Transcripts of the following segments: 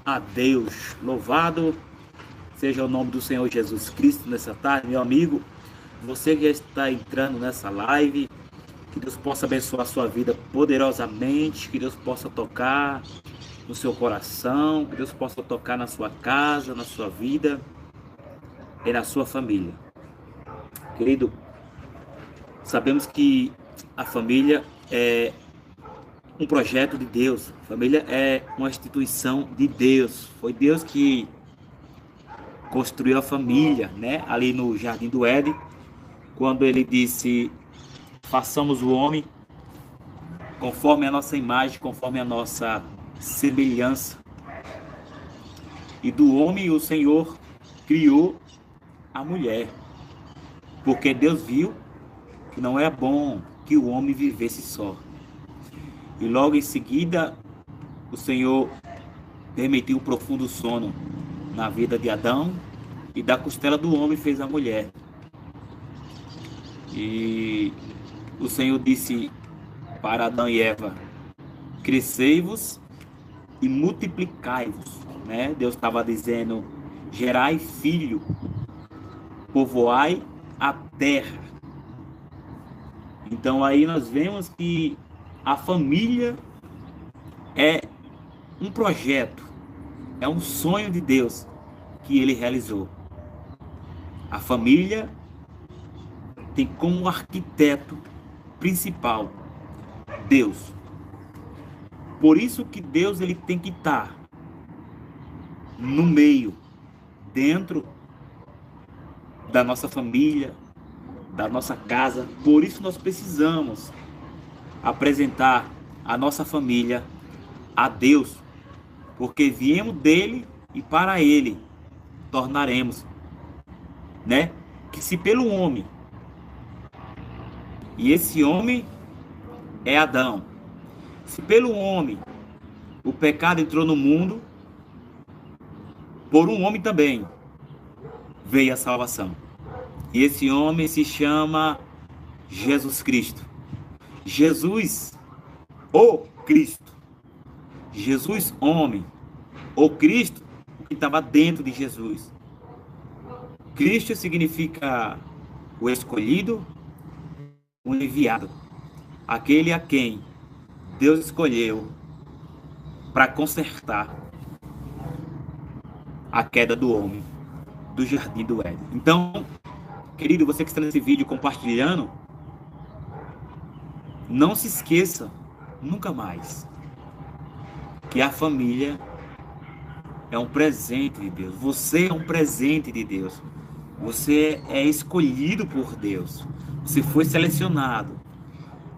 a Deus. Louvado seja o nome do Senhor Jesus Cristo nessa tarde, meu amigo. Você que está entrando nessa live, que Deus possa abençoar a sua vida poderosamente, que Deus possa tocar no seu coração, que Deus possa tocar na sua casa, na sua vida e na sua família. Querido, sabemos que a família é um projeto de Deus. A família é uma instituição de Deus. Foi Deus que construiu a família, né? Ali no Jardim do Éden, quando ele disse: façamos o homem conforme a nossa imagem, conforme a nossa semelhança. E do homem o Senhor criou a mulher, porque Deus viu que não é bom que o homem vivesse só. E logo em seguida, o Senhor permitiu um profundo sono na vida de Adão, e da costela do homem fez a mulher. E o Senhor disse para Adão e Eva: crescei-vos e multiplicai-vos, né? Deus estava dizendo: gerai filho, povoai a terra. Então aí nós vemos que a família é um projeto, é um sonho de Deus que ele realizou. A família tem como arquiteto principal Deus. Por isso que Deus ele tem que estar no meio, dentro da nossa família, da nossa casa. Por isso nós precisamos apresentar a nossa família a Deus, porque viemos dele e para ele tornaremos, né? Que se pelo homem, e esse homem é Adão, se pelo homem o pecado entrou no mundo, por um homem também veio a salvação. E esse homem se chama Jesus Cristo. Jesus, o Cristo. Jesus, homem. O Cristo, que estava dentro de Jesus. Cristo significa o escolhido, o enviado. Aquele a quem Deus escolheu para consertar a queda do homem do Jardim do Éden. Então, querido, você que está nesse vídeo compartilhando, não se esqueça nunca mais que a família é um presente de Deus. Você é um presente de Deus. Você é escolhido por Deus. Você foi selecionado.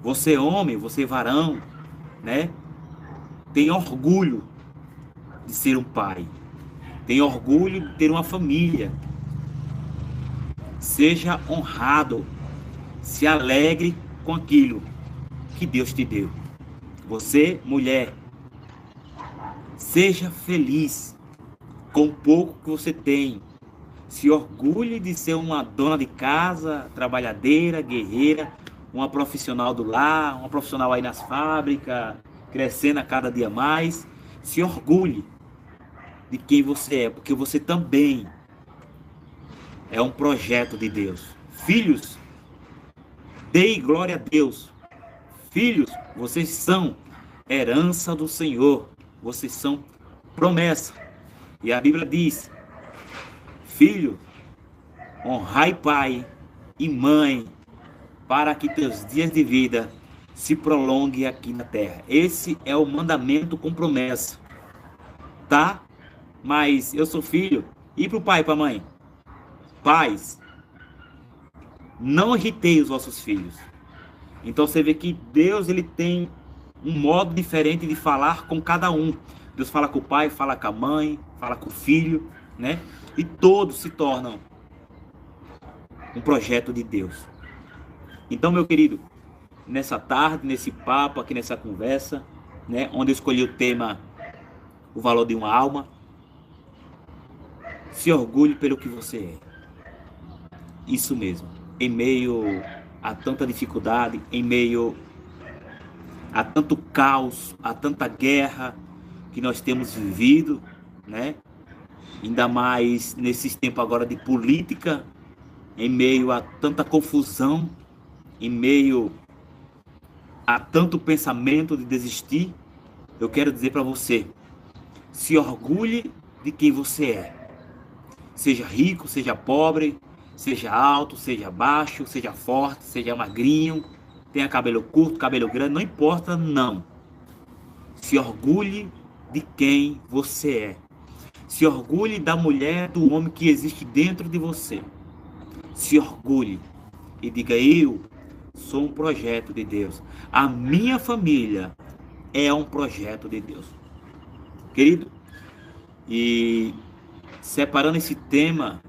Você homem, você varão, né? Tem orgulho de ser um pai. Tem orgulho de ter uma família. Seja honrado. Se alegre com aquilo que Deus te deu. Você, mulher, seja feliz com o pouco que você tem. Se orgulhe de ser uma dona de casa, trabalhadeira, guerreira, uma profissional do lar, uma profissional aí nas fábricas, crescendo a cada dia mais. Se orgulhe de quem você é, porque você também é um projeto de Deus. Filhos, dê glória a Deus. Filhos, vocês são herança do Senhor. Vocês são promessa. E a Bíblia diz: filho, honrai pai e mãe, para que teus dias de vida se prolonguem aqui na terra. Esse é o mandamento com promessa. Tá? Mas eu sou filho. E para o pai e para a mãe? Pais, não irritei os vossos filhos. Então você vê que Deus ele tem um modo diferente de falar com cada um. Deus fala com o pai, fala com a mãe, fala com o filho, né? E todos se tornam um projeto de Deus. Então, meu querido, nessa tarde, nesse papo, aqui nessa conversa, né? Onde eu escolhi o tema O Valor de uma Alma, se orgulhe pelo que você é. Isso mesmo. Em meio a tanta dificuldade, em meio a tanto caos, a tanta guerra que nós temos vivido, né? Ainda mais nesses tempos agora de política, em meio a tanta confusão, em meio a tanto pensamento de desistir, eu quero dizer para você, se orgulhe de quem você é. Seja rico, seja pobre, seja alto, seja baixo, seja forte, seja magrinho, tenha cabelo curto, cabelo grande, não importa, não. Se orgulhe de quem você é. Se orgulhe da mulher, do homem que existe dentro de você. Se orgulhe e diga: eu sou um projeto de Deus. A minha família é um projeto de Deus. Querido, e separando esse tema,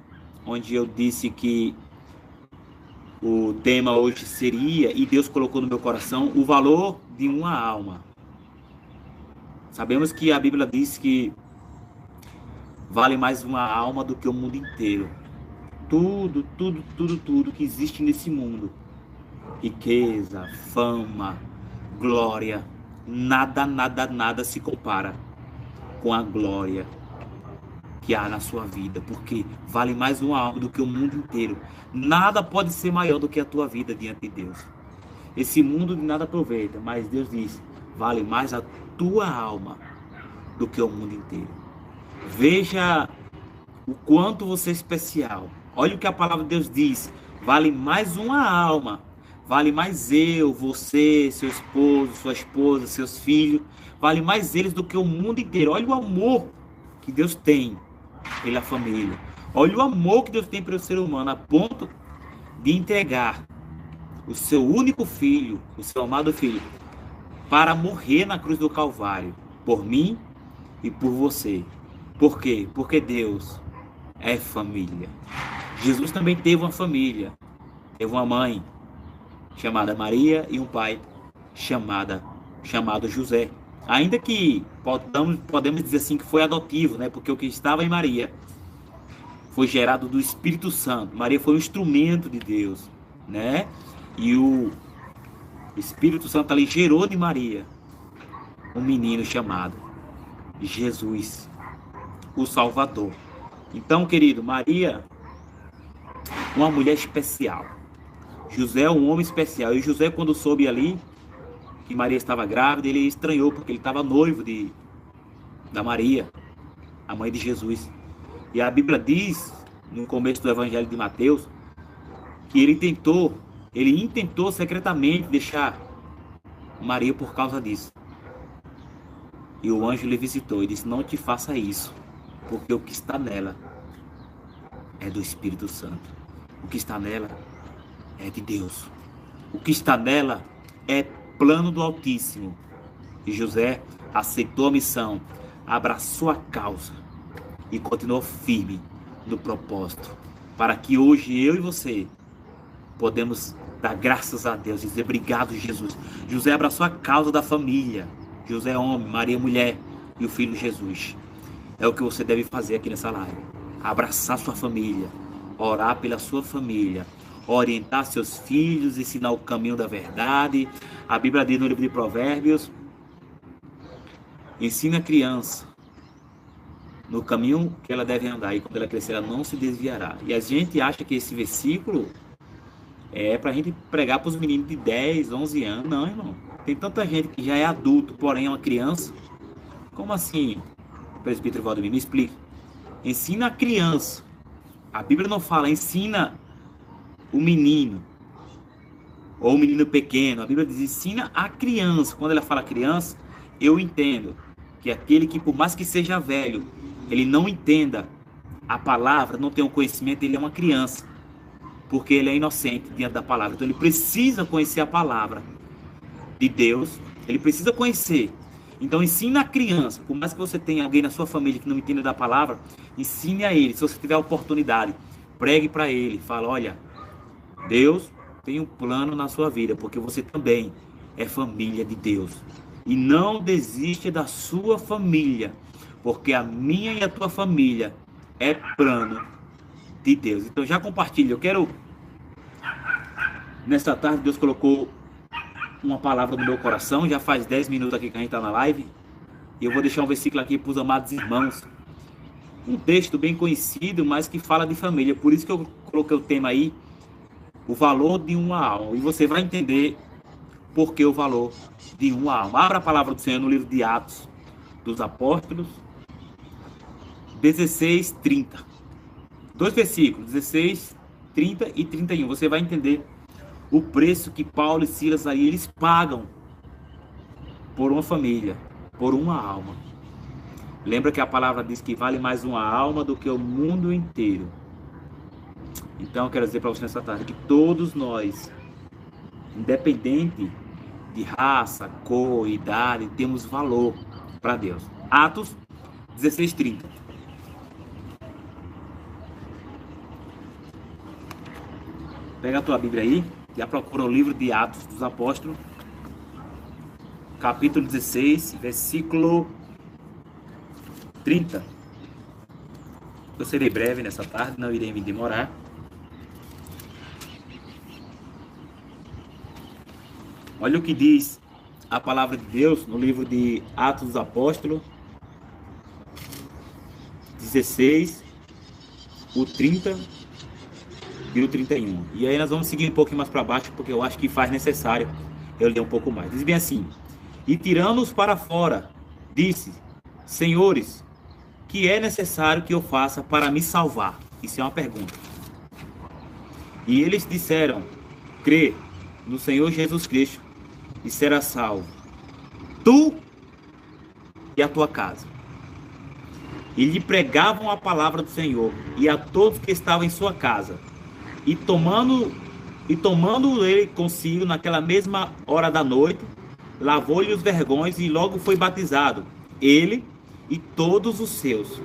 onde eu disse que o tema hoje seria, e Deus colocou no meu coração, o valor de uma alma. Sabemos que a Bíblia diz que vale mais uma alma do que o mundo inteiro. Tudo que existe nesse mundo, riqueza, fama, glória, nada se compara com a glória que há na sua vida, porque vale mais uma alma do que o mundo inteiro. Nada pode ser maior do que a tua vida diante de Deus. Esse mundo de nada aproveita, mas Deus diz: vale mais a tua alma do que o mundo inteiro. Veja o quanto você é especial. Olha o que a palavra de Deus diz: vale mais uma alma, vale mais eu, você, seu esposo, sua esposa, seus filhos, vale mais eles do que o mundo inteiro. Olha o amor que Deus tem pela família. Olha o amor que Deus tem pelo ser humano, a ponto de entregar o seu único filho, o seu amado filho, para morrer na cruz do Calvário, por mim e por você. Por quê? Porque Deus é família. Jesus também teve uma família. Teve uma mãe chamada Maria e um pai chamado José. Ainda que podemos dizer assim que foi adotivo, né? Porque o que estava em Maria foi gerado do Espírito Santo. Maria foi um instrumento de Deus, né? E o Espírito Santo ali gerou de Maria um menino chamado Jesus, o Salvador. Então, querido, Maria, uma mulher especial. José, um homem especial. E José, quando soube ali que Maria estava grávida, ele estranhou, porque ele estava noivo da Maria, a mãe de Jesus. E a Bíblia diz, no começo do Evangelho de Mateus, que ele intentou secretamente deixar Maria por causa disso. E o anjo lhe visitou e disse: não te faça isso, porque o que está nela é do Espírito Santo. O que está nela é de Deus. O que está nela é plano do Altíssimo. E José aceitou a missão, abraçou a causa e continuou firme no propósito, para que hoje eu e você podemos dar graças a Deus e dizer: obrigado, Jesus. José abraçou a causa da família. José homem, Maria mulher e o filho Jesus. É o que você deve fazer aqui nessa live: abraçar sua família, orar pela sua família, orientar seus filhos, ensinar o caminho da verdade. A Bíblia diz no livro de Provérbios: ensina a criança no caminho que ela deve andar, e quando ela crescer ela não se desviará. E a gente acha que esse versículo é para a gente pregar para os meninos de 10, 11 anos. Não, irmão. Tem tanta gente que já é adulto, porém é uma criança. Como assim, presbítero Valdemir? Me explique. Ensina a criança. A Bíblia não fala ensina o menino ou o menino pequeno. A Bíblia diz ensina a criança. Quando ela fala criança, eu entendo que aquele que, por mais que seja velho, ele não entenda a palavra, não tenha um conhecimento, ele é uma criança, porque ele é inocente diante da palavra. Então ele precisa conhecer a palavra de Deus, ele precisa conhecer. Então ensina a criança, por mais que você tenha alguém na sua família que não entenda da palavra, ensine a ele. Se você tiver a oportunidade, pregue para ele, fala: olha, Deus tem um plano na sua vida, porque você também é família de Deus. E não desiste da sua família, porque a minha e a tua família é plano de Deus. Então já compartilha. Eu quero, nesta tarde, Deus colocou uma palavra no meu coração. Já faz 10 minutos aqui que a gente está na live. E eu vou deixar um versículo aqui para os amados irmãos. um texto bem conhecido, mas que fala de família. Por isso que eu coloquei o tema aí, o valor de uma alma. E você vai entender por que o valor de uma alma. Abra a palavra do Senhor no livro de Atos dos Apóstolos, 16, 30. Dois versículos, 16, 30 e 31. Você vai entender o preço que Paulo e Silas aí eles pagam por uma família, por uma alma. Lembra que a palavra diz que vale mais uma alma do que o mundo inteiro. Então eu quero dizer para você nessa tarde que todos nós, independente de raça, cor, idade, temos valor para Deus. Atos 16, 30. Pega a tua Bíblia aí, já procura o livro de Atos dos Apóstolos, capítulo 16, versículo 30. Eu serei breve nessa tarde, não irei me demorar. Olha o que diz a palavra de Deus no livro de Atos dos Apóstolos, 16, o 30 e o 31. E aí nós vamos seguir um pouquinho mais para baixo, porque eu acho que faz necessário eu ler um pouco mais. Diz bem assim: e tirando-os para fora, disse: senhores, que é necessário que eu faça para me salvar? Isso é uma pergunta. E eles disseram: crê no Senhor Jesus Cristo e serás salvo, tu e a tua casa. E lhe pregavam a palavra do Senhor e a todos que estavam em sua casa. E tomando ele consigo naquela mesma hora da noite, lavou-lhe os vergões e logo foi batizado, ele e todos os seus.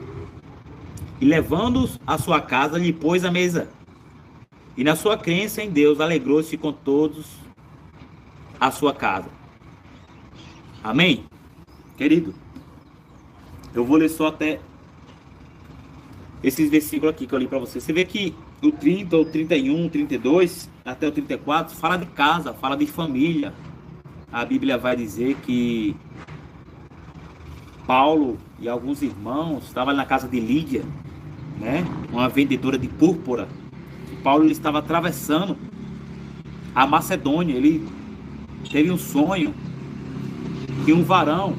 E levando-os à sua casa, lhe pôs a mesa. E na sua crença em Deus, alegrou-se com todos a sua casa. Amém? Querido, eu vou ler só até esses versículos aqui que eu li para você. Você vê que o 30, o 31, o 32, até o 34, fala de casa, fala de família. A Bíblia vai dizer que Paulo e alguns irmãos estavam na casa de Lídia, né? Uma vendedora de púrpura. Paulo ele estava atravessando a Macedônia. Ele teve um sonho que um varão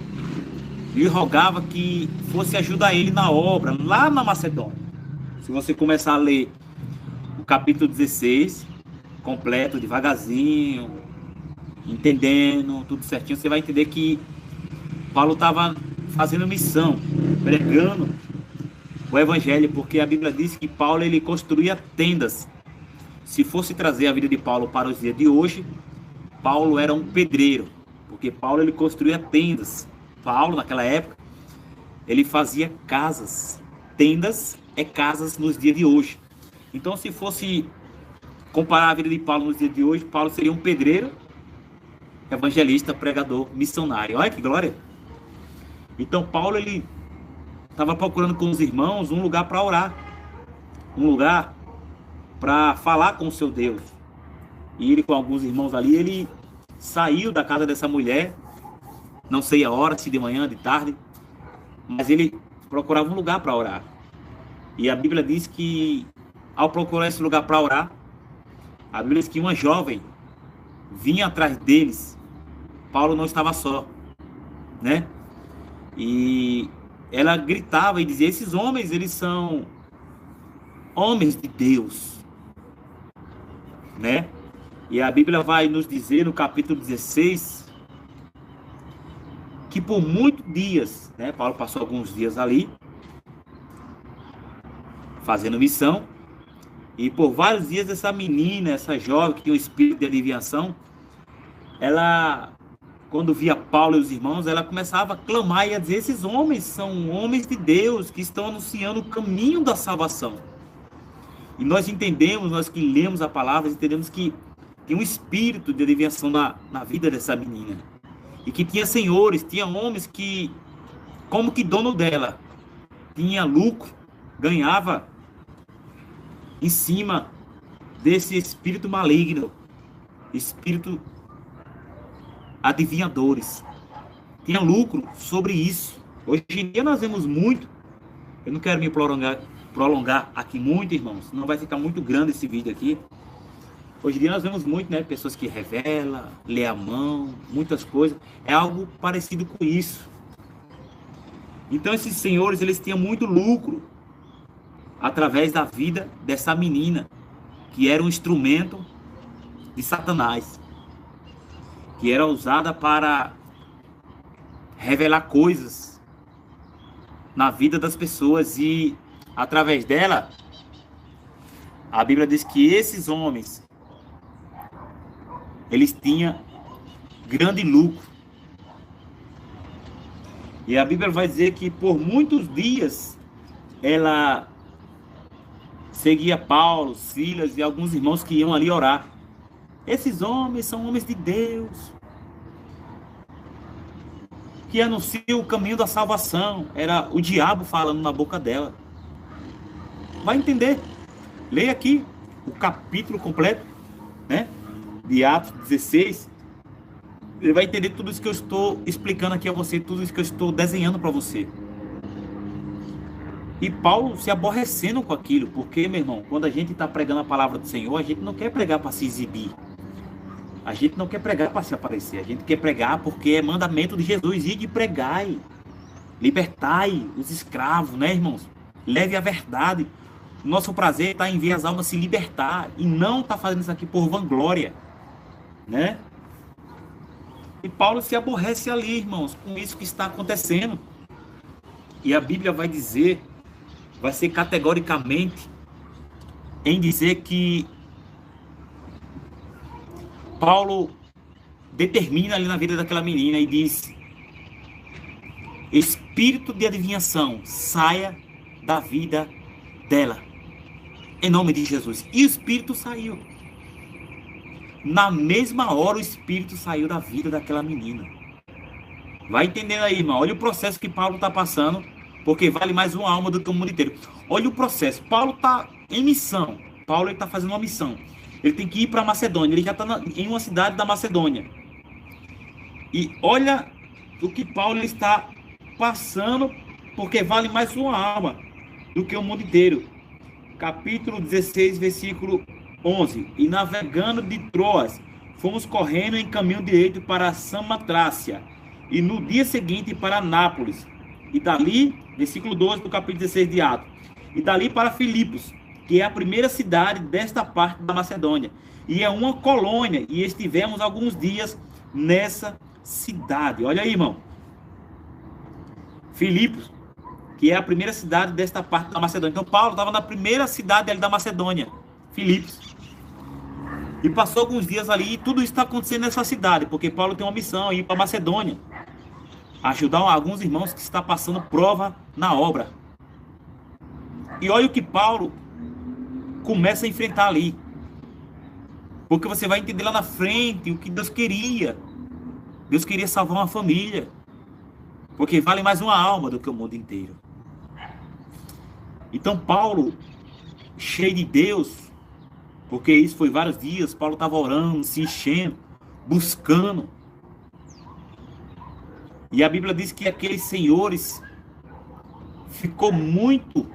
lhe rogava que fosse ajudar ele na obra, lá na Macedônia. Se você começar a ler o capítulo 16, completo, devagarzinho, entendendo, tudo certinho, você vai entender que Paulo estava fazendo missão, pregando o evangelho, porque a Bíblia diz que Paulo ele construía tendas. Se fosse trazer a vida de Paulo para os dias de hoje, Paulo era um pedreiro, porque Paulo ele construía tendas. Paulo, naquela época, ele fazia casas. Tendas é casas nos dias de hoje. Então, se fosse comparar a vida de Paulo nos dias de hoje, Paulo seria um pedreiro, evangelista, pregador, missionário. Olha que glória! Então, Paulo, ele estava procurando com os irmãos um lugar para orar. Um lugar para falar com o seu Deus. E ele, com alguns irmãos ali, ele saiu da casa dessa mulher, não sei a hora, se de manhã, de tarde, mas ele procurava um lugar para orar. E a Bíblia diz que, ao procurar esse lugar para orar, a Bíblia diz que uma jovem vinha atrás deles. Paulo não estava só, né? E ela gritava e dizia: esses homens, eles são homens de Deus, né? E a Bíblia vai nos dizer no capítulo 16 que por muitos dias, né, Paulo passou alguns dias ali fazendo missão, e por vários dias essa menina, essa jovem que tinha o espírito de adivinhação, ela, quando via Paulo e os irmãos, ela começava a clamar e a dizer: esses homens são homens de Deus que estão anunciando o caminho da salvação. E nós entendemos, nós que lemos a palavra, entendemos que tem um espírito de adivinhação na vida dessa menina. E que tinha senhores, tinha homens que, como que dono dela, tinha lucro, ganhava em cima desse espírito maligno, espírito adivinhadores. Tinha lucro sobre isso. Hoje em dia nós vemos muito Eu não quero me prolongar aqui muito, irmãos, não vai ficar muito grande esse vídeo aqui. Hoje em dia nós vemos muito, né, pessoas que revelam, lê a mão, muitas coisas. É algo parecido com isso. Então esses senhores, eles tinham muito lucro através da vida dessa menina, que era um instrumento de Satanás, que era usada para revelar coisas na vida das pessoas, e através dela, a Bíblia diz que esses homens, eles tinham grande lucro. E a Bíblia vai dizer que por muitos dias ela seguia Paulo, Silas e alguns irmãos que iam ali orar. Esses homens são homens de Deus, que anunciam o caminho da salvação. Era o diabo falando na boca dela. Vai entender. Leia aqui o capítulo completo, né, de Atos 16. Ele vai entender tudo isso que eu estou explicando aqui a você, tudo isso que eu estou desenhando para você. E Paulo se aborrecendo com aquilo, porque, meu irmão, quando a gente está pregando a palavra do Senhor, a gente não quer pregar para se exibir. A gente não quer pregar para se aparecer. A gente quer pregar porque é mandamento de Jesus. E de pregai, libertai os escravos, né, irmãos? Leve a verdade. Nosso prazer está em ver as almas se libertar, e não está fazendo isso aqui por vanglória, né? E Paulo se aborrece ali, irmãos, com isso que está acontecendo. E a Bíblia vai dizer, vai ser categoricamente em dizer que Paulo determina ali na vida daquela menina e diz: espírito de adivinhação, saia da vida dela, em nome de Jesus. E o espírito saiu. Na mesma hora o espírito saiu da vida daquela menina. Vai entendendo aí, irmão. Olha o processo que Paulo está passando, porque vale mais uma alma do que o mundo inteiro. Olha o processo. Paulo está em missão. Paulo está fazendo uma missão. Ele tem que ir para a Macedônia. Ele já está em uma cidade da Macedônia. E olha o que Paulo está passando, porque vale mais uma alma do que o mundo inteiro. Capítulo 16, versículo 11. E navegando de Troas, fomos correndo em caminho direito para Samatrácia, e no dia seguinte para Nápoles. E dali, versículo 12 do capítulo 16 de Atos. E dali para Filipos, que é a primeira cidade desta parte da Macedônia. E é uma colônia, e estivemos alguns dias nessa cidade. Olha aí, irmão. Filipos, que é a primeira cidade desta parte da Macedônia. Então Paulo estava na primeira cidade ali da Macedônia, Filipos. E passou alguns dias ali, e tudo isso está acontecendo nessa cidade, porque Paulo tem uma missão, ir para a Macedônia, ajudar alguns irmãos que estão passando prova na obra. E olha o que Paulo começa a enfrentar ali, porque você vai entender lá na frente o que Deus queria. Deus queria salvar uma família, porque vale mais uma alma do que o mundo inteiro. Então Paulo, cheio de Deus, porque isso foi vários dias, Paulo estava orando, se enchendo, buscando. E a Bíblia diz que aqueles senhores ficou muito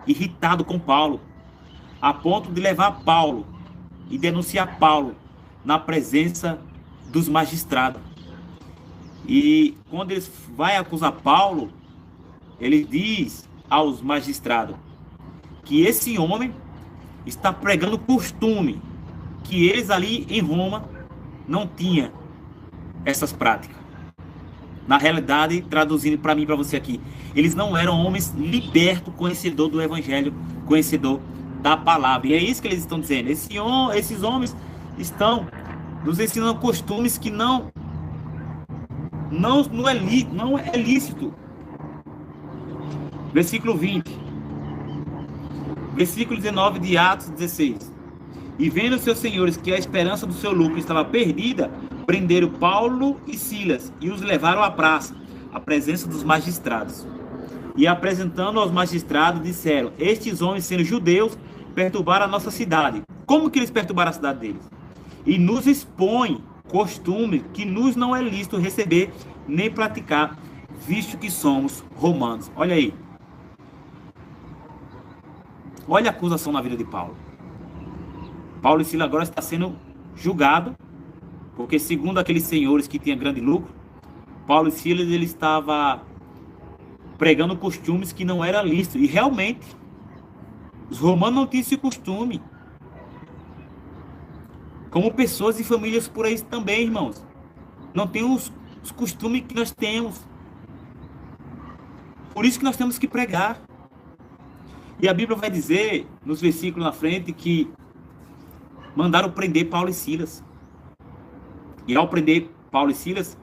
irritado com Paulo, a ponto de levar Paulo e denunciar Paulo na presença dos magistrados. E quando eles vai acusar Paulo, ele diz aos magistrados que esse homem está pregando costume, que eles ali em Roma não tinham essas práticas. Na realidade, traduzindo para mim e para você aqui, eles não eram homens libertos, conhecedor do evangelho, conhecedor da palavra. E é isso que eles estão dizendo. Esses homens estão nos ensinando costumes que não é lícito. Versículo 20. Versículo 19 de Atos 16. E vendo os seus senhores que a esperança do seu lucro estava perdida, prenderam Paulo e Silas e os levaram à praça, à presença dos magistrados. E apresentando aos magistrados, disseram: estes homens, sendo judeus, perturbaram a nossa cidade. Como que eles perturbaram a cidade deles? E nos expõem costume que nos não é lícito receber nem praticar, visto que somos romanos. Olha aí. Olha a acusação na vida de Paulo. Paulo e Silas agora está sendo julgado, porque segundo aqueles senhores que tinham grande lucro, Paulo e Silas ele estava pregando costumes que não era lícito. E realmente, os romanos não tinham esse costume. Como pessoas e famílias por aí também, irmãos. Não tem os costumes que nós temos. Por isso que nós temos que pregar. E a Bíblia vai dizer, nos versículos na frente, que mandaram prender Paulo e Silas. E ao prender Paulo e Silas,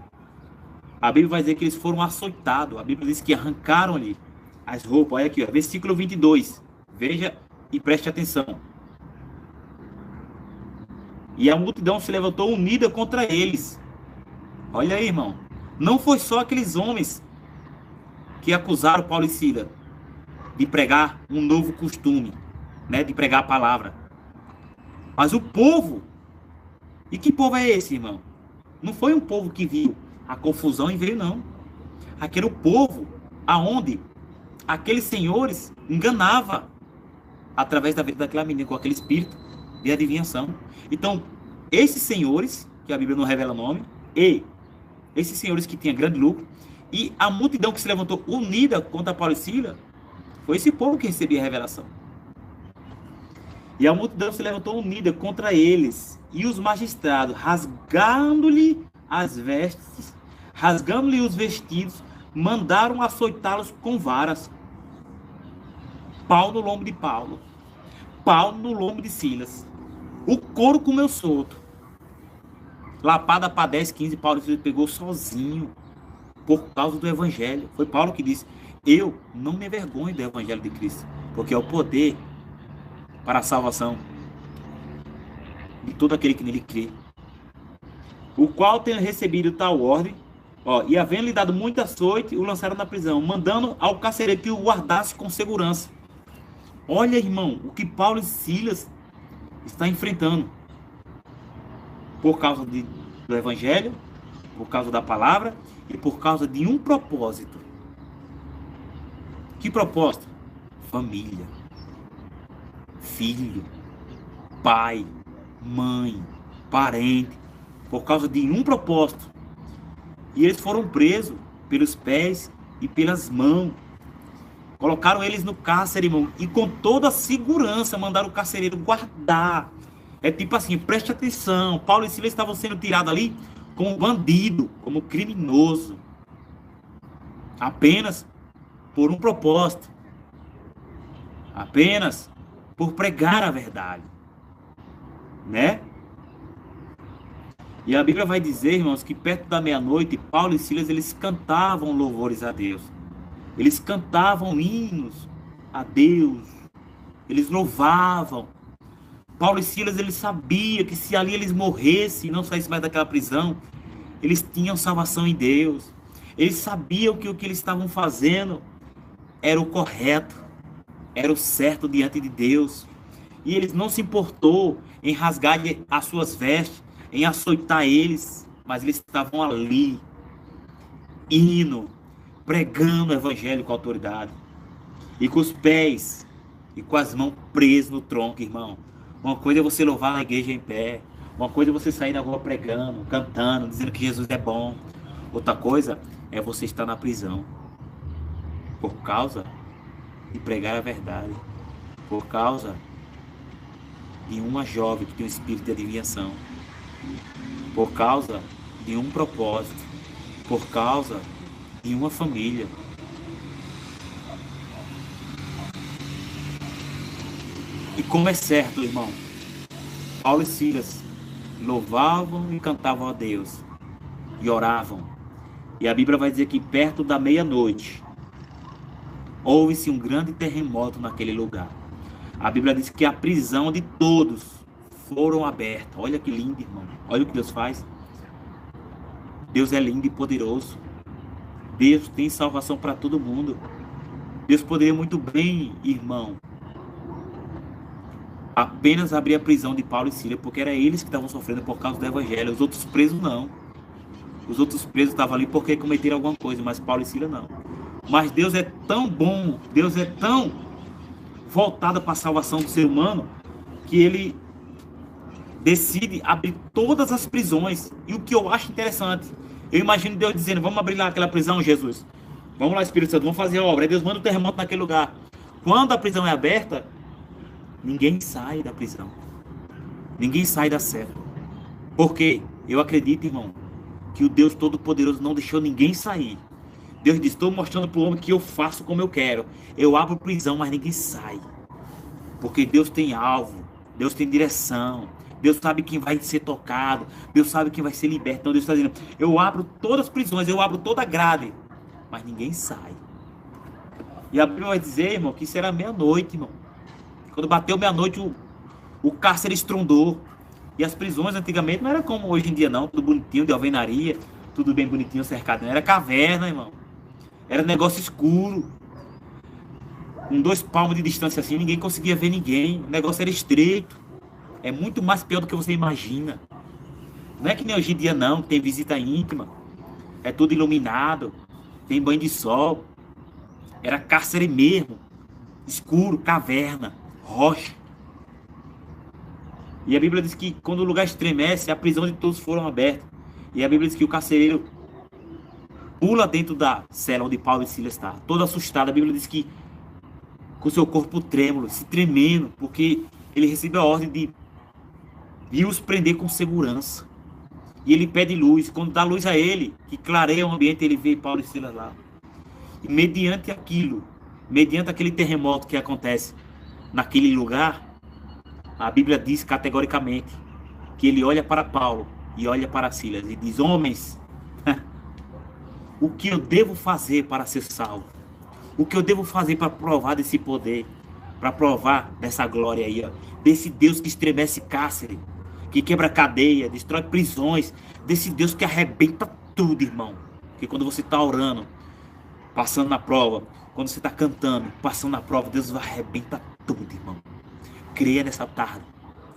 a Bíblia vai dizer que eles foram açoitados. A Bíblia diz que arrancaram-lhe as roupas. Olha aqui, ó, versículo 22. Veja e preste atenção. E a multidão se levantou unida contra eles. Olha aí, irmão. Não foi só aqueles homens que acusaram Paulo e Silas de pregar um novo costume, né, de pregar a palavra. Mas o povo. E que povo é esse, irmão? Não foi um povo que viu a confusão e veio, não. Aquele povo aonde aqueles senhores enganavam através da vida daquela menina com aquele espírito de adivinhação. Então, esses senhores, que a Bíblia não revela o nome, e esses senhores que tinham grande lucro, e a multidão que se levantou unida contra Paulo e Silas, foi esse povo que recebia a revelação. E a multidão se levantou unida contra eles, e os magistrados, rasgando-lhe as vestes, rasgando-lhe os vestidos, mandaram açoitá-los com varas. Pau no lombo de Paulo, pau no lombo de Silas. O couro comeu solto. Lapada para 10, 15, Paulo pegou sozinho, por causa do evangelho. Foi Paulo que disse: eu não me envergonho do evangelho de Cristo, porque é o poder para a salvação de todo aquele que nele crê. O qual tem recebido tal ordem, e havendo lhe dado muita açoite, o lançaram na prisão, mandando ao carcereiro que o guardasse com segurança. Olha, irmão, o que Paulo e Silas está enfrentando por causa do evangelho, por causa da palavra e por causa de um propósito. Que propósito? Família, filho, pai, mãe, parente, por causa de um propósito. E eles foram presos pelos pés e pelas mãos. Colocaram eles no cárcere, irmão, e com toda a segurança mandaram o carcereiro guardar. É tipo assim, preste atenção, Paulo e Silas estavam sendo tirados ali como bandido, como criminoso. Apenas por um propósito. Apenas por pregar a verdade. Né? E a Bíblia vai dizer, irmãos, que perto da meia-noite, Paulo e Silas, eles cantavam louvores a Deus. Eles cantavam hinos a Deus. Eles louvavam. Paulo e Silas, eles sabiam que se ali eles morressem e não saíssem mais daquela prisão, eles tinham salvação em Deus. Eles sabiam que o que eles estavam fazendo era o correto, era o certo diante de Deus. E eles não se importou em rasgar as suas vestes, em açoitar eles, mas eles estavam ali, indo, pregando o evangelho com autoridade, e com os pés e com as mãos presas no tronco, irmão. Uma coisa é você louvar na igreja em pé, uma coisa é você sair na rua pregando, cantando, dizendo que Jesus é bom. Outra coisa é você estar na prisão por causa de pregar a verdade, por causa de uma jovem que tem um espírito de adivinhação, por causa de um propósito, por causa de uma família. E como é certo, irmão, Paulo e Silas louvavam e cantavam a Deus e oravam. E a Bíblia vai dizer que perto da meia-noite houve-se um grande terremoto naquele lugar. A Bíblia diz que a prisão de todos foram abertas. Olha que lindo, irmão. Olha o que Deus faz. Deus é lindo e poderoso. Deus tem salvação para todo mundo. Deus poderia muito bem, irmão, apenas abrir a prisão de Paulo e Silas, porque era eles que estavam sofrendo por causa do evangelho. Os outros presos não. Os outros presos estavam ali porque cometeram alguma coisa, mas Paulo e Silas não. Mas Deus é tão bom, Deus é tão voltada para a salvação do ser humano, que ele decide abrir todas as prisões. E o que eu acho interessante, eu imagino Deus dizendo, vamos abrir lá aquela prisão, Jesus. Vamos lá, Espírito Santo, vamos fazer a obra. Aí Deus manda um terremoto naquele lugar. Quando a prisão é aberta, ninguém sai da prisão. Ninguém sai da cela. Por quê? Eu acredito, irmão, que o Deus Todo-Poderoso não deixou ninguém sair. Deus diz, estou mostrando para o homem que eu faço como eu quero. Eu abro prisão, mas ninguém sai. Porque Deus tem alvo. Deus tem direção. Deus sabe quem vai ser tocado. Deus sabe quem vai ser liberto. Então Deus está dizendo, eu abro todas as prisões, eu abro toda a grade. Mas ninguém sai. E a Bíblia vai dizer, irmão, que isso era meia-noite, irmão. Quando bateu meia-noite, o cárcere estrondou. E as prisões antigamente não era como hoje em dia, não. Tudo bonitinho, de alvenaria. Tudo bem bonitinho, cercado. Não era caverna, irmão. Era negócio escuro. Com 2 palmos de distância assim, ninguém conseguia ver ninguém. O negócio era estreito. É muito mais pior do que você imagina. Não é que nem hoje em dia, não. Tem visita íntima. É tudo iluminado. Tem banho de sol. Era cárcere mesmo. Escuro, caverna, rocha. E a Bíblia diz que quando o lugar estremece, a prisão de todos foram abertas. E a Bíblia diz que o carcereiro pula dentro da cela onde Paulo e Silas estavam. Todo assustado. A Bíblia diz que com seu corpo trêmulo, se tremendo, porque ele recebe a ordem de os prender com segurança. E ele pede luz. Quando dá luz a ele, que clareia o ambiente, ele vê Paulo e Silas lá. E mediante aquilo, mediante aquele terremoto que acontece naquele lugar, a Bíblia diz categoricamente que ele olha para Paulo e olha para Silas e diz, homens, o que eu devo fazer para ser salvo? O que eu devo fazer para provar desse poder? Para provar dessa glória aí, ó, desse Deus que estremece cárcere, que quebra cadeia, destrói prisões, desse Deus que arrebenta tudo, irmão. Porque quando você está orando, passando na prova, quando você está cantando, passando na prova, Deus vai arrebentar tudo, irmão. Creia nessa tarde.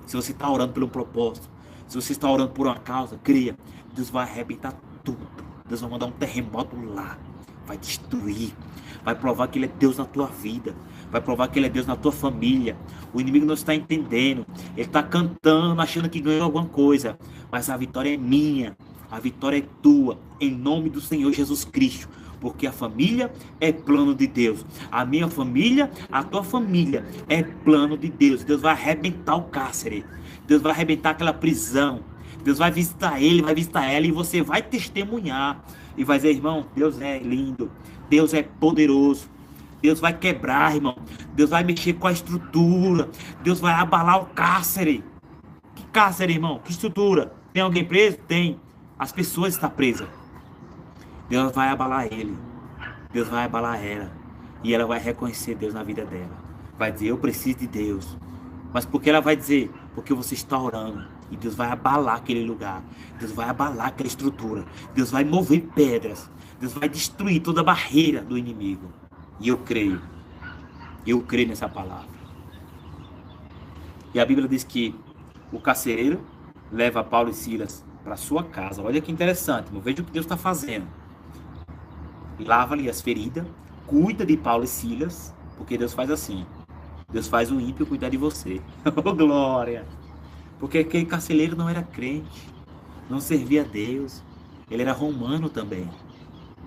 Se você está orando pelo propósito, se você está orando por uma causa, creia. Deus vai arrebentar tudo. Deus vai mandar um terremoto lá. Vai destruir. Vai provar que Ele é Deus na tua vida. Vai provar que Ele é Deus na tua família. O inimigo não está entendendo. Ele está cantando, achando que ganhou alguma coisa. Mas a vitória é minha. A vitória é tua. Em nome do Senhor Jesus Cristo. Porque a família é plano de Deus. A minha família, a tua família é plano de Deus. Deus vai arrebentar o cárcere. Deus vai arrebentar aquela prisão. Deus vai visitar ele, vai visitar ela. E você vai testemunhar. E vai dizer, irmão, Deus é lindo. Deus é poderoso. Deus vai quebrar, irmão. Deus vai mexer com a estrutura. Deus vai abalar o cárcere. Que cárcere, irmão? Que estrutura? Tem alguém preso? Tem. As pessoas estão presas. Deus vai abalar ele. Deus vai abalar ela. E ela vai reconhecer Deus na vida dela. Vai dizer, eu preciso de Deus. Mas por que ela vai dizer? Porque você está orando. E Deus vai abalar aquele lugar. Deus vai abalar aquela estrutura. Deus vai mover pedras. Deus vai destruir toda a barreira do inimigo. E eu creio. Eu creio nessa palavra. E a Bíblia diz que o carcereiro leva Paulo e Silas para sua casa. Olha que interessante. Veja o que Deus está fazendo. Lava-lhe as feridas, cuida de Paulo e Silas, porque Deus faz assim. Deus faz o ímpio cuidar de você. Oh, glória! Porque aquele carcereiro não era crente, não servia a Deus. Ele era romano também.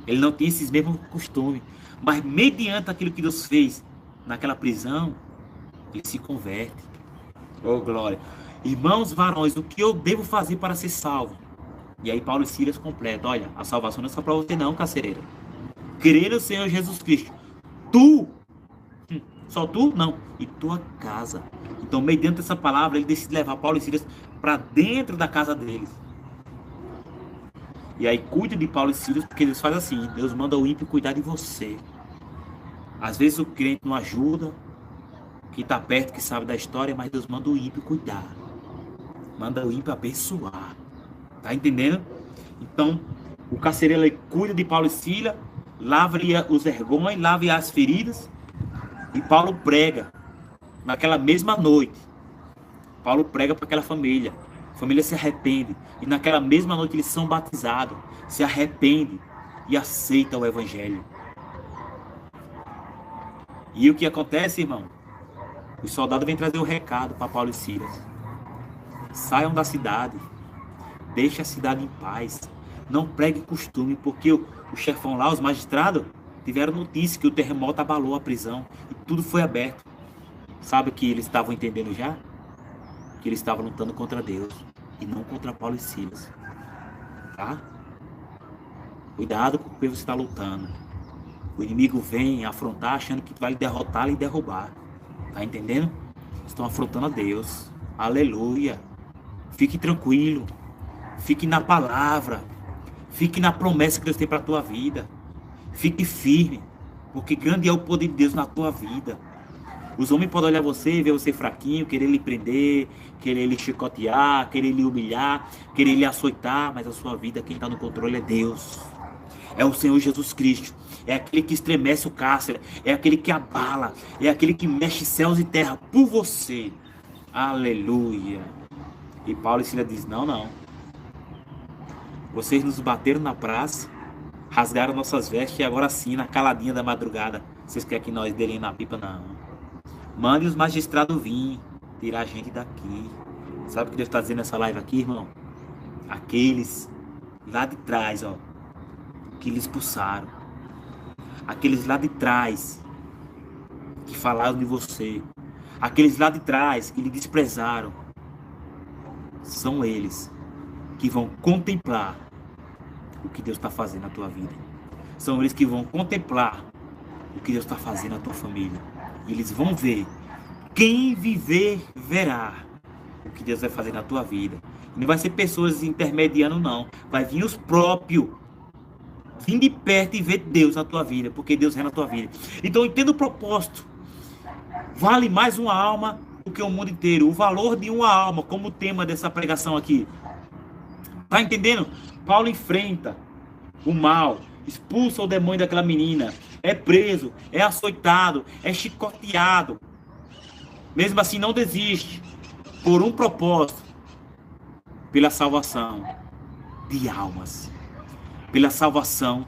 Ele não tinha esses mesmos costumes. Mas mediante aquilo que Deus fez naquela prisão, ele se converte. Oh, glória! Irmãos varões, o que eu devo fazer para ser salvo? E aí Paulo e Silas completam. Olha, a salvação não é só para você não, carcereiro. Crer no Senhor Jesus Cristo. Tu, só tu? Não. E tua casa. Então, mediante essa palavra, ele decide levar Paulo e Silas para dentro da casa deles. E aí, cuide de Paulo e Silas, porque Deus faz assim. Deus manda o ímpio cuidar de você. Às vezes o crente não ajuda, que está perto, que sabe da história, mas Deus manda o ímpio cuidar. Manda o ímpio abençoar. Tá entendendo? Então, o carcereiro ele cuida de Paulo e Silas, lava-lhe os vergões, lava-lhe as feridas. E Paulo prega naquela mesma noite. Paulo prega para aquela família. A família se arrepende. E naquela mesma noite eles são batizados. Se arrependem e aceitam o evangelho. E o que acontece, irmão? Os soldados vêm trazer o recado para Paulo e Silas. Saiam da cidade. Deixe a cidade em paz. Não pregue costume, porque o chefão lá, os magistrados, tiveram notícia que o terremoto abalou a prisão e tudo foi aberto. Sabe o que eles estavam entendendo já? Que eles estavam lutando contra Deus e não contra Paulo e Silas. Tá? Cuidado com o que você está lutando. O inimigo vem afrontar achando que vai lhe derrotar e derrubar. Tá entendendo? Estão afrontando a Deus. Aleluia. Fique tranquilo. Fique na palavra. Fique na promessa que Deus tem para a tua vida. Fique firme. Porque grande é o poder de Deus na tua vida. Os homens podem olhar você e ver você fraquinho, querer lhe prender, querer lhe chicotear, querer lhe humilhar, querer lhe açoitar, mas a sua vida, quem está no controle é Deus. É o Senhor Jesus Cristo. É aquele que estremece o cárcere. É aquele que abala. É aquele que mexe céus e terra por você. Aleluia. E Paulo e Silas diz, não. Vocês nos bateram na praça, rasgaram nossas vestes e agora sim, na caladinha da madrugada, vocês querem que nós dêem na pipa? Não. Mande os magistrados vir, tirar a gente daqui. Sabe o que Deus está dizendo nessa live aqui, irmão? Aqueles lá de trás, ó, que lhe expulsaram. Aqueles lá de trás que falaram de você. Aqueles lá de trás que lhe desprezaram. São eles que vão contemplar o que Deus está fazendo na tua vida. São eles que vão contemplar o que Deus está fazendo na tua família. E eles vão ver. Quem viver, verá o que Deus vai fazer na tua vida. Não vai ser pessoas intermediando, não. Vai vir os próprios. Vim de perto e ver Deus na tua vida. Porque Deus é na tua vida. Então entenda o propósito. Vale mais uma alma do que o mundo inteiro. O valor de uma alma, como o tema dessa pregação aqui. Tá entendendo? Paulo enfrenta o mal, expulsa o demônio daquela menina, é preso, é açoitado, é chicoteado. Mesmo assim não desiste, por um propósito, pela salvação de almas, pela salvação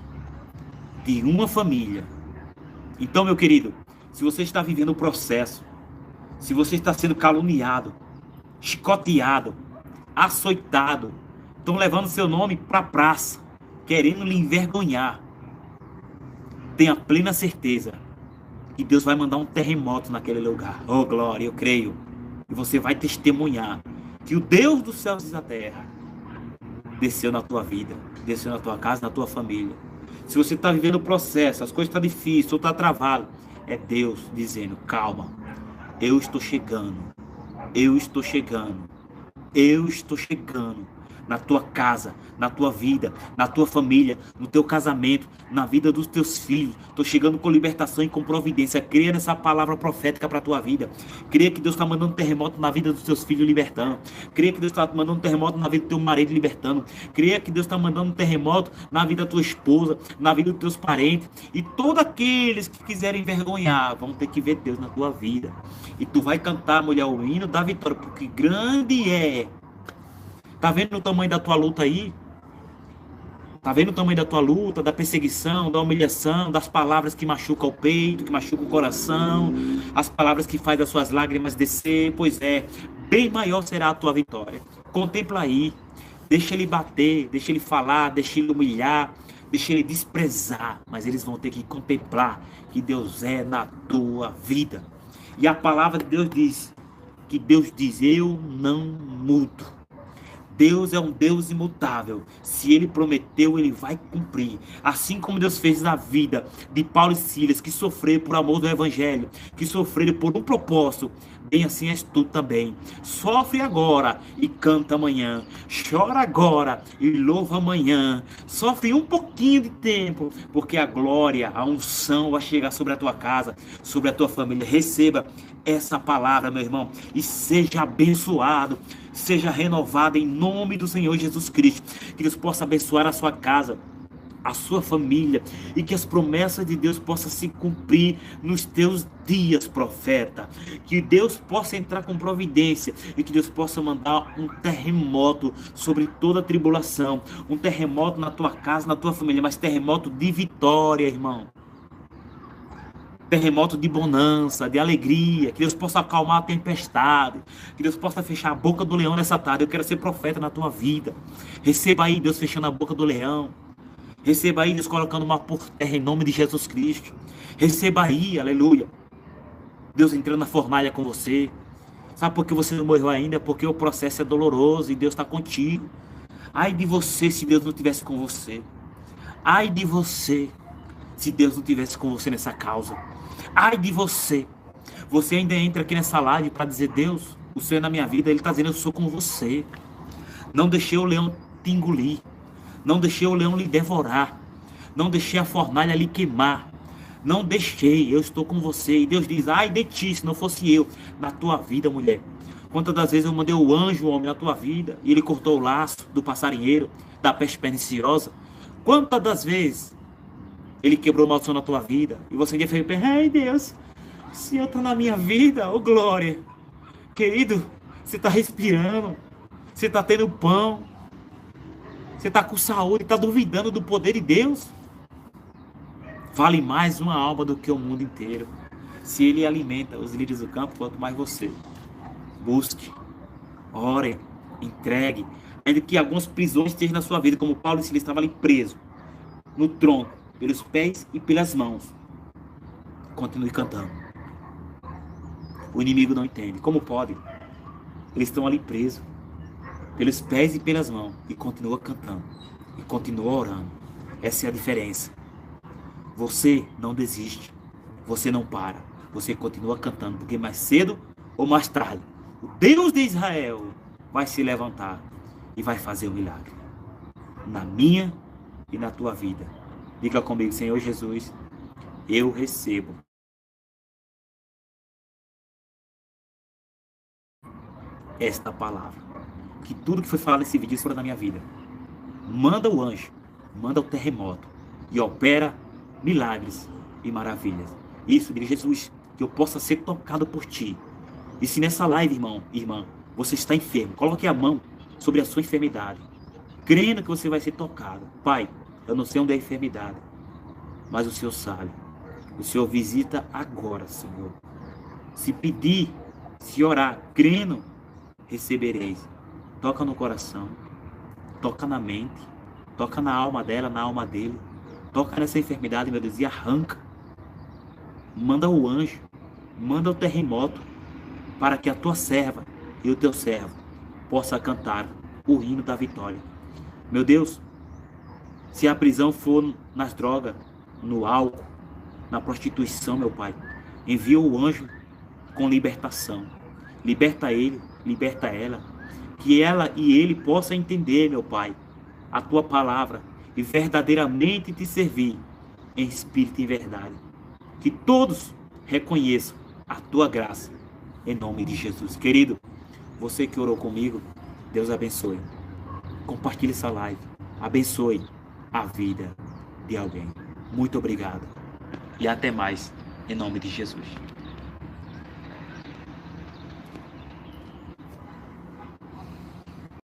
de uma família. Então, meu querido, se você está vivendo o processo, se você está sendo caluniado, chicoteado, açoitado, estão levando seu nome para a praça, querendo lhe envergonhar, tenha plena certeza que Deus vai mandar um terremoto naquele lugar. Oh, glória, eu creio. E você vai testemunhar que o Deus dos céus e da terra desceu na tua vida, desceu na tua casa, na tua família. Se você está vivendo o processo, as coisas estão difíceis, ou está travado, é Deus dizendo, calma, eu estou chegando, eu estou chegando, eu estou chegando. Na tua casa, na tua vida, na tua família, no teu casamento, na vida dos teus filhos. Estou chegando com libertação e com providência. Creia nessa palavra profética para a tua vida. Creia que Deus está mandando um terremoto na vida dos teus filhos libertando. Creia que Deus está mandando um terremoto na vida do teu marido libertando. Creia que Deus está mandando um terremoto na vida da tua esposa, na vida dos teus parentes. E todos aqueles que quiserem envergonhar vão ter que ver Deus na tua vida. E tu vai cantar, mulher, o hino da vitória, porque grande é. Tá vendo o tamanho da tua luta aí? Tá vendo o tamanho da tua luta, da perseguição, da humilhação, das palavras que machucam o peito, que machucam o coração, as palavras que fazem as suas lágrimas descer? Pois é, bem maior será a tua vitória. Contempla aí, deixa ele bater, deixa ele falar, deixa ele humilhar, deixa ele desprezar, mas eles vão ter que contemplar que Deus é na tua vida. E a palavra de Deus diz, que Deus diz, eu não mudo. Deus é um Deus imutável. Se Ele prometeu, Ele vai cumprir. Assim como Deus fez na vida de Paulo e Silas, que sofreram por amor do Evangelho, que sofreram por um propósito, bem assim és tu também. Sofre agora e canta amanhã. Chora agora e louva amanhã. Sofre um pouquinho de tempo, porque a glória, a unção vai chegar sobre a tua casa, sobre a tua família. Receba essa palavra, meu irmão, e seja abençoado. Seja renovado em nome do Senhor Jesus Cristo. Que Deus possa abençoar a sua casa, a sua família, e que as promessas de Deus possam se cumprir nos teus dias, profeta. Que Deus possa entrar com providência e que Deus possa mandar um terremoto sobre toda a tribulação, um terremoto na tua casa, na tua família, mas terremoto de vitória, irmão. terremoto de bonança, de alegria, que Deus possa acalmar a tempestade, que Deus possa fechar a boca do leão nessa tarde. Eu quero ser profeta na tua vida. Receba aí Deus fechando a boca do leão. Receba aí Deus colocando uma por terra em nome de Jesus Cristo. Receba aí, aleluia, Deus entrando na fornalha com você. Sabe por que você não morreu ainda? Porque o processo é doloroso e Deus está contigo. Ai de você se Deus não estivesse com você. Ai de você se Deus não estivesse com você nessa causa. Ai de você. Você ainda entra aqui nessa live para dizer: Deus, o Senhor na minha vida, Ele está dizendo: eu sou com você. Não deixei o leão te engolir. Não deixei o leão lhe devorar. Não deixei a fornalha lhe queimar. Não deixei, eu estou com você. E Deus diz: ai de ti, se não fosse eu na tua vida, mulher. Quantas das vezes eu mandei o anjo, o homem, na tua vida, e ele cortou o laço do passarinheiro, da peste perniciosa. Quantas das vezes ele quebrou o maldição na tua vida, e você ainda fez: ai Deus, o Senhor está na minha vida, ô glória. Querido, você está respirando, você está tendo pão, você está com saúde, está duvidando do poder de Deus? Vale mais uma alma do que o mundo inteiro. Se Ele alimenta os lírios do campo, quanto mais você. Busque, ore, entregue. Ainda que algumas prisões estejam na sua vida, como Paulo e Silas estavam ali presos, no tronco, pelos pés e pelas mãos. Continue cantando. O inimigo não entende. Como pode? Eles estão ali presos, pelos pés e pelas mãos, e continua cantando, e continua orando. Essa é a diferença. Você não desiste, você não para, você continua cantando, porque mais cedo ou mais tarde, o Deus de Israel vai se levantar e vai fazer um milagre na minha e na tua vida. Diga comigo: Senhor Jesus, eu recebo esta palavra. Que tudo que foi falado nesse vídeo for na minha vida. Manda o anjo, manda o terremoto e opera milagres e maravilhas. Isso, diga: Jesus, que eu possa ser tocado por ti. E se nessa live, irmão, irmã, você está enfermo, coloque a mão sobre a sua enfermidade, crendo que você vai ser tocado. Pai, eu não sei onde é a enfermidade, mas o Senhor sabe. O Senhor visita agora, Senhor. Se pedir, se orar, crendo, recebereis. Toca no coração, toca na mente, toca na alma dela, na alma dele. Toca nessa enfermidade, meu Deus, e arranca. Manda o anjo, manda o terremoto, para que a tua serva e o teu servo possa cantar o hino da vitória. Meu Deus, se a prisão for nas drogas, no álcool, na prostituição, meu Pai, envia o anjo com libertação. Liberta ele, liberta ela, que ela e ele possam entender, meu Pai, a tua palavra e verdadeiramente te servir em espírito e em verdade. Que todos reconheçam a tua graça, em nome de Jesus. Querido, você que orou comigo, Deus abençoe. Compartilhe essa live, abençoe a vida de alguém. Muito obrigado e até mais, em nome de Jesus.